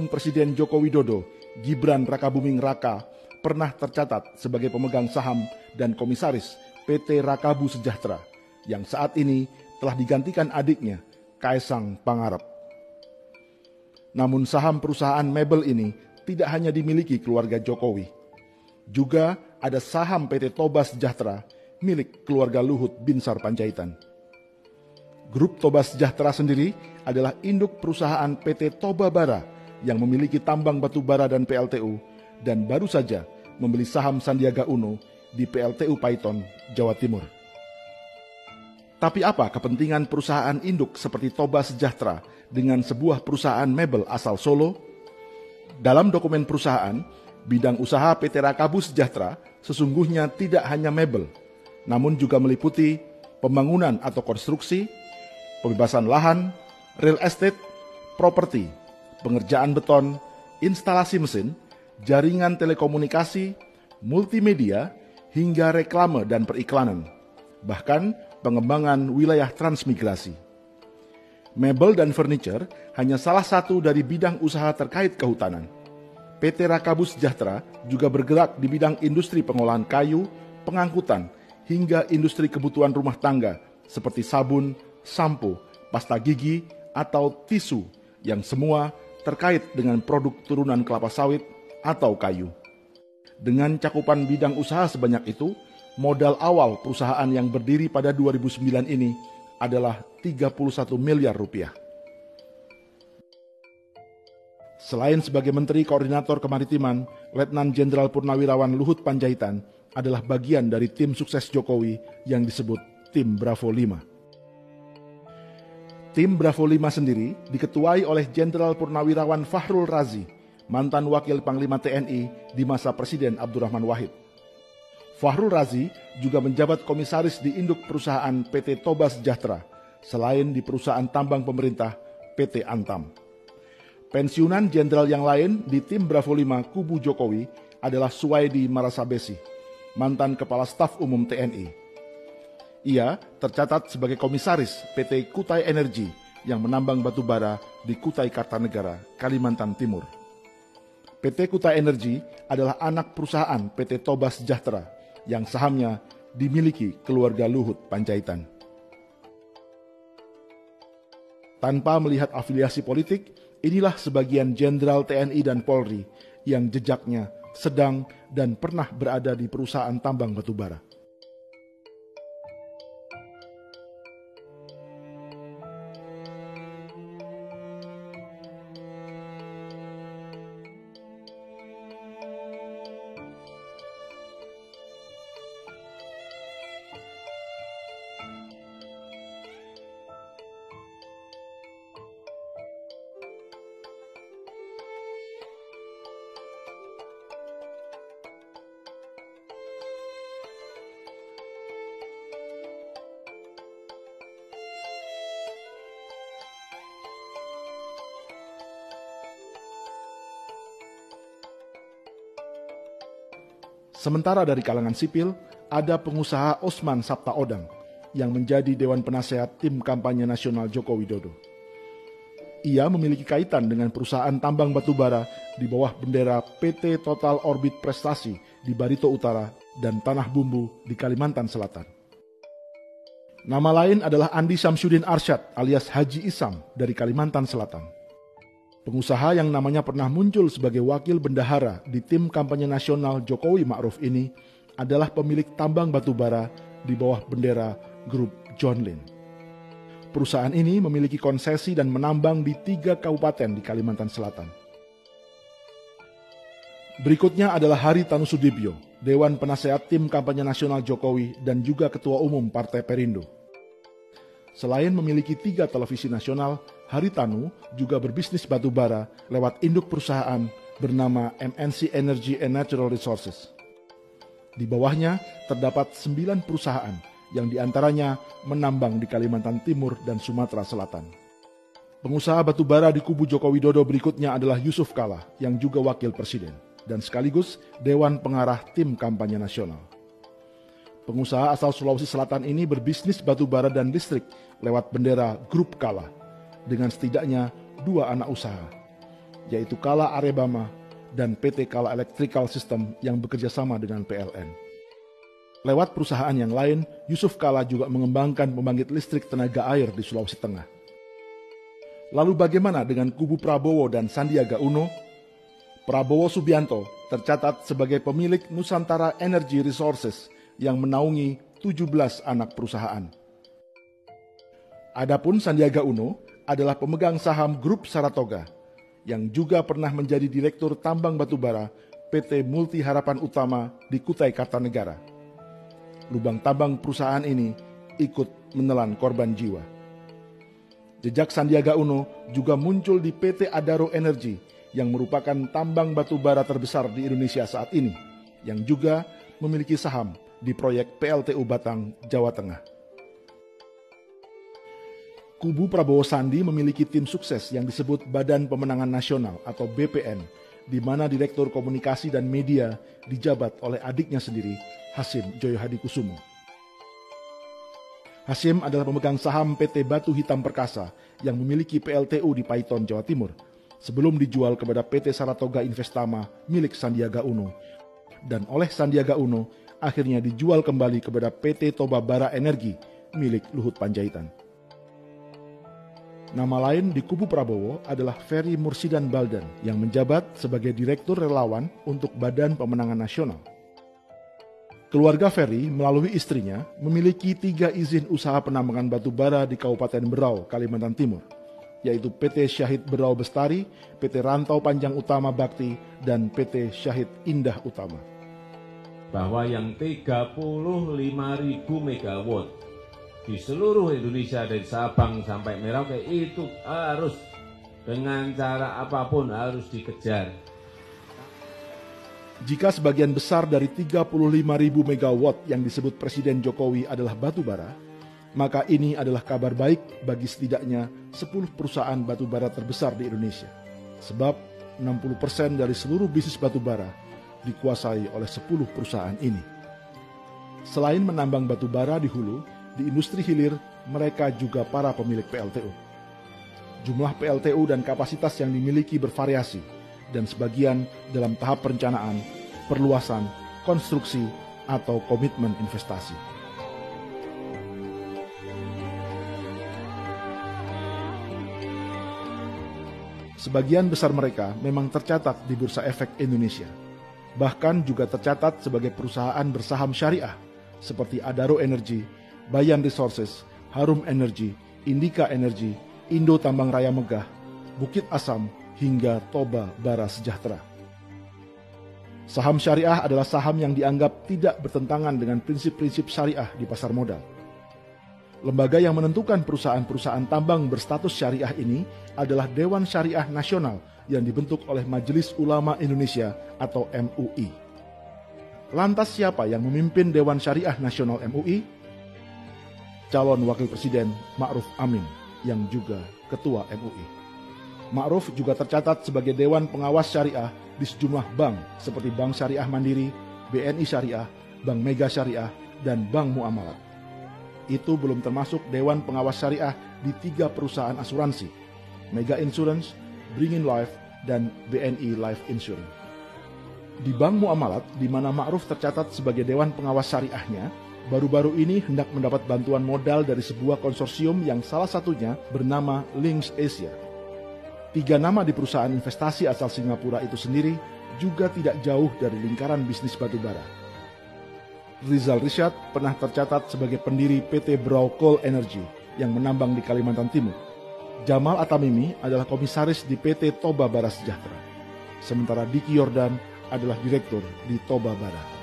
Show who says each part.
Speaker 1: Presiden Joko Widodo, Gibran Rakabuming Raka, pernah tercatat sebagai pemegang saham dan komisaris PT Rakabu Sejahtera yang saat ini telah digantikan adiknya, Kaesang Pangarep. Namun saham perusahaan mebel ini tidak hanya dimiliki keluarga Jokowi. Juga ada saham PT Toba Sejahtera milik keluarga Luhut Binsar Panjaitan. Grup Toba Sejahtera sendiri adalah induk perusahaan PT Toba Bara yang memiliki tambang batu bara dan PLTU dan baru saja membeli saham Sandiaga Uno di PLTU Paiton, Jawa Timur. Tapi apa kepentingan perusahaan induk seperti Toba Sejahtera dengan sebuah perusahaan mebel asal Solo? Dalam dokumen perusahaan, bidang usaha PT Rakabu Sejahtera sesungguhnya tidak hanya mebel, namun juga meliputi pembangunan atau konstruksi, pembebasan lahan, real estate, properti, pengerjaan beton, instalasi mesin, jaringan telekomunikasi, multimedia, hingga reklame dan periklanan, bahkan pengembangan wilayah transmigrasi. Mebel dan furniture hanya salah satu dari bidang usaha terkait kehutanan. PT Rakabu Sejahtera juga bergerak di bidang industri pengolahan kayu, pengangkutan, hingga industri kebutuhan rumah tangga seperti sabun, sampo, pasta gigi, atau tisu yang semua terkait dengan produk turunan kelapa sawit atau kayu. Dengan cakupan bidang usaha sebanyak itu, modal awal perusahaan yang berdiri pada 2009 ini adalah 31 miliar rupiah. Selain sebagai Menteri Koordinator Kemaritiman, Letnan Jenderal Purnawirawan Luhut Panjaitan adalah bagian dari tim sukses Jokowi yang disebut Tim Bravo 5. Tim Bravo 5 sendiri diketuai oleh Jenderal Purnawirawan Fahrul Razi, mantan Wakil Panglima TNI di masa Presiden Abdurrahman Wahid. Fahrul Razi juga menjabat komisaris di induk perusahaan PT Toba Sejahtera, selain di perusahaan tambang pemerintah PT Antam. Pensiunan jenderal yang lain di tim Bravo 5 kubu Jokowi adalah Suwaidi Marasabesi, mantan Kepala Staf Umum TNI. Ia tercatat sebagai komisaris PT Kutai Energi yang menambang batu bara di Kutai Kartanegara, Kalimantan Timur. PT Kutai Energi adalah anak perusahaan PT Toba Sejahtera yang sahamnya dimiliki keluarga Luhut Panjaitan. Tanpa melihat afiliasi politik, inilah sebagian jenderal TNI dan Polri yang jejaknya sedang dan pernah berada di perusahaan tambang batubara. Sementara dari kalangan sipil, ada pengusaha Osman Sabtaodang yang menjadi Dewan Penasehat Tim Kampanye Nasional Joko Widodo. Ia memiliki kaitan dengan perusahaan tambang batubara di bawah bendera PT Total Orbit Prestasi di Barito Utara dan Tanah Bumbu di Kalimantan Selatan. Nama lain adalah Andi Samsudin Arsyad alias Haji Isam dari Kalimantan Selatan. Pengusaha yang namanya pernah muncul sebagai wakil bendahara di tim kampanye nasional Jokowi Ma'ruf ini adalah pemilik tambang batubara di bawah bendera grup John Lin. Perusahaan ini memiliki konsesi dan menambang di 3 kabupaten di Kalimantan Selatan. Berikutnya adalah Haritanu Sudibyo, Dewan Penasehat Tim Kampanye Nasional Jokowi dan juga Ketua Umum Partai Perindo. Selain memiliki 3 televisi nasional, Haritanu juga berbisnis batubara lewat induk perusahaan bernama MNC Energy and Natural Resources. Di bawahnya terdapat 9 perusahaan yang diantaranya menambang di Kalimantan Timur dan Sumatera Selatan. Pengusaha batubara di kubu Joko Widodo berikutnya adalah Yusuf Kala yang juga wakil presiden dan sekaligus Dewan Pengarah Tim Kampanye Nasional. Pengusaha asal Sulawesi Selatan ini berbisnis batubara dan listrik lewat bendera Grup Kala dengan setidaknya 2 anak usaha, yaitu Kala Arebama dan PT Kala Electrical System yang bekerja sama dengan PLN. Lewat perusahaan yang lain, Yusuf Kala juga mengembangkan pembangkit listrik tenaga air di Sulawesi Tengah. Lalu bagaimana dengan kubu Prabowo dan Sandiaga Uno? Prabowo Subianto tercatat sebagai pemilik Nusantara Energy Resources yang menaungi 17 anak perusahaan. Adapun Sandiaga Uno adalah pemegang saham Grup Saratoga yang juga pernah menjadi Direktur Tambang Batubara PT Multi Harapan Utama di Kutai Kartanegara. Lubang tambang perusahaan ini ikut menelan korban jiwa. Jejak Sandiaga Uno juga muncul di PT Adaro Energy yang merupakan tambang batubara terbesar di Indonesia saat ini, yang juga memiliki saham di proyek PLTU Batang, Jawa Tengah. Kubu Prabowo Sandi memiliki tim sukses yang disebut Badan Pemenangan Nasional atau BPN, di mana Direktur Komunikasi dan Media dijabat oleh adiknya sendiri, Hasyim Joyo Hadikusumo. Hasyim adalah pemegang saham PT Batu Hitam Perkasa yang memiliki PLTU di Paiton, Jawa Timur, sebelum dijual kepada PT Saratoga Investama milik Sandiaga Uno, dan oleh Sandiaga Uno akhirnya dijual kembali kepada PT Toba Bara Energi milik Luhut Panjaitan. Nama lain di kubu Prabowo adalah Ferry Mursidan Baldan yang menjabat sebagai Direktur Relawan untuk Badan Pemenangan Nasional. Keluarga Ferry melalui istrinya memiliki 3 izin usaha penambangan batu bara di Kabupaten Berau, Kalimantan Timur, yaitu PT Syahid Berau Bestari, PT Rantau Panjang Utama Bakti, dan PT Syahid Indah Utama.
Speaker 2: Bahwa yang 35.000 megawatt di seluruh Indonesia dari Sabang sampai Merauke itu harus dengan cara apapun harus dikejar.
Speaker 1: Jika sebagian besar dari 35.000 megawatt yang disebut Presiden Jokowi adalah batu bara, maka ini adalah kabar baik bagi setidaknya 10 perusahaan batu bara terbesar di Indonesia. Sebab 60% dari seluruh bisnis batu bara dikuasai oleh 10 perusahaan ini. Selain menambang batu bara di hulu, di industri hilir mereka juga para pemilik PLTU. Jumlah PLTU dan kapasitas yang dimiliki bervariasi, dan sebagian dalam tahap perencanaan, perluasan, konstruksi, atau komitmen investasi. Sebagian besar mereka memang tercatat di Bursa Efek Indonesia. Bahkan juga tercatat sebagai perusahaan bersaham syariah, seperti Adaro Energy, Bayan Resources, Harum Energy, Indika Energy, Indo Tambang Raya Megah, Bukit Asam, hingga Toba Bara Sejahtera. Saham syariah adalah saham yang dianggap tidak bertentangan dengan prinsip-prinsip syariah di pasar modal. Lembaga yang menentukan perusahaan-perusahaan tambang berstatus syariah ini adalah Dewan Syariah Nasional yang dibentuk oleh Majelis Ulama Indonesia atau MUI. Lantas siapa yang memimpin Dewan Syariah Nasional MUI? Calon Wakil Presiden Ma'ruf Amin yang juga Ketua MUI. Ma'ruf juga tercatat sebagai Dewan Pengawas Syariah di sejumlah bank seperti Bank Syariah Mandiri, BNI Syariah, Bank Mega Syariah, dan Bank Muamalat. Itu belum termasuk Dewan Pengawas Syariah di 3 perusahaan asuransi, Mega Insurance, Bringin Life, dan BNI Life Insurance. Di Bank Muamalat, di mana Ma'ruf tercatat sebagai Dewan Pengawas Syariahnya, baru-baru ini hendak mendapat bantuan modal dari sebuah konsorsium yang salah satunya bernama Links Asia. 3 nama di perusahaan investasi asal Singapura itu sendiri juga tidak jauh dari lingkaran bisnis batubara. Rizal Rishad pernah tercatat sebagai pendiri PT Berau Coal Energy yang menambang di Kalimantan Timur. Jamal Atamimi adalah komisaris di PT Toba Bara Sejahtera. Sementara Diki Yordan adalah direktur di Toba Bara.